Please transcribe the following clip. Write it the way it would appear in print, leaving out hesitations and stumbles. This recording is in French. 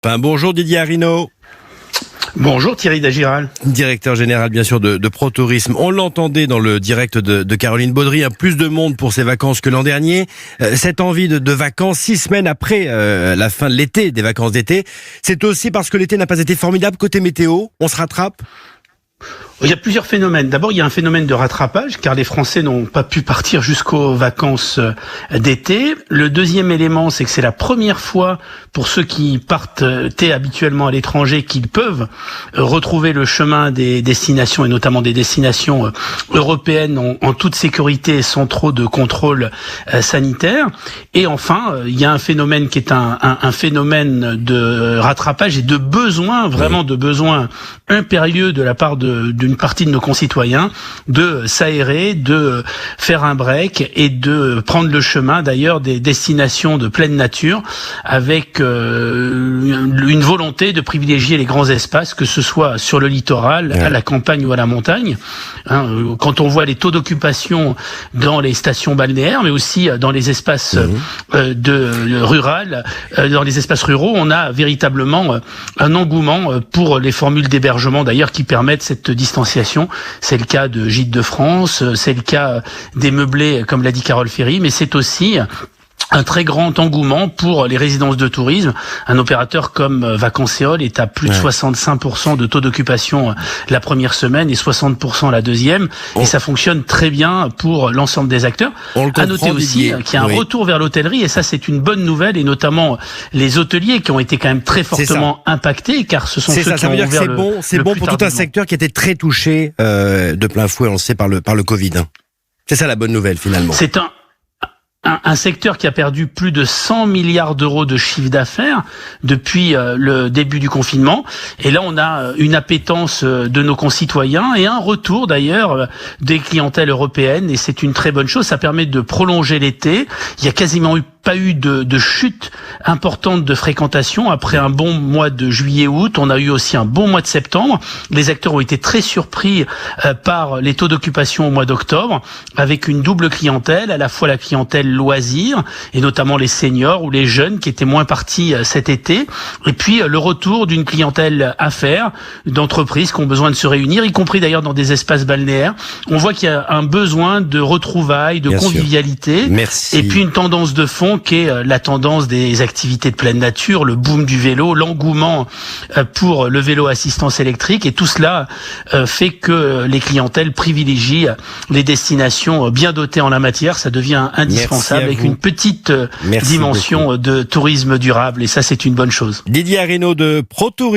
Bonjour Didier Arinaud. Bonjour Thierry Dagiral. Directeur général bien sûr de ProTourisme. On l'entendait dans le direct de Caroline Baudry, plus de monde pour ses vacances que l'an dernier. Cette envie de vacances 6 semaines après la fin de l'été, des vacances d'été, c'est aussi parce que l'été n'a pas été formidable côté météo. On se rattrape ? Il y a plusieurs phénomènes. D'abord, il y a un phénomène de rattrapage, car les Français n'ont pas pu partir jusqu'aux vacances d'été. Le deuxième élément, c'est que c'est la première fois pour ceux qui partent habituellement à l'étranger qu'ils peuvent retrouver le chemin des destinations, et notamment des destinations européennes en toute sécurité et sans trop de contrôle sanitaire. Et enfin, il y a un phénomène qui est un phénomène de rattrapage et de besoin, vraiment de besoin impérieux de la part d'une partie de nos concitoyens de s'aérer, de faire un break et de prendre le chemin d'ailleurs des destinations de pleine nature avec une volonté de privilégier les grands espaces, que ce soit sur le littoral, à la campagne ou à la montagne. Quand on voit les taux d'occupation dans les stations balnéaires, mais aussi dans les espaces dans les espaces ruraux, on a véritablement un engouement pour les formules d'hébergement d'ailleurs qui permettent cette distanciation. C'est le cas de Gîtes de France, c'est le cas des meublés, comme l'a dit Carole Ferry, mais c'est aussi un très grand engouement pour les résidences de tourisme. Un opérateur comme Vacances-Éole est à plus de 65% de taux d'occupation la première semaine et 60% la deuxième. Et ça fonctionne très bien pour l'ensemble des acteurs. À noter aussi qu'il y a un retour vers l'hôtellerie, et ça c'est une bonne nouvelle, et notamment les hôteliers qui ont été quand même très fortement impactés, car ce sont ceux qui ont ouvert le plus c'est bon pour tout un secteur qui était très touché de plein fouet, on le sait, par le Covid. C'est ça la bonne nouvelle finalement. C'est un secteur qui a perdu plus de 100 milliards d'euros de chiffre d'affaires depuis le début du confinement. Et là, on a une appétence de nos concitoyens et un retour d'ailleurs des clientèles européennes. Et c'est une très bonne chose. Ça permet de prolonger l'été. Il y a quasiment pas eu de chute importante de fréquentation après un bon mois de juillet-août. On a eu aussi un bon mois de septembre. Les acteurs ont été très surpris par les taux d'occupation au mois d'octobre, avec une double clientèle, à la fois la clientèle loisirs, et notamment les seniors ou les jeunes qui étaient moins partis cet été, et puis le retour d'une clientèle affaires, d'entreprises qui ont besoin de se réunir, y compris d'ailleurs dans des espaces balnéaires. On voit qu'il y a un besoin de retrouvailles, de convivialité, et puis une tendance de fond qui est la tendance des activités de pleine nature, le boom du vélo, l'engouement pour le vélo assistance électrique, et tout cela fait que les clientèles privilégient les destinations bien dotées en la matière. Ça devient indispensable, avec une petite dimension de tourisme durable, et ça c'est une bonne chose. Didier Arinaud de ProTourisme.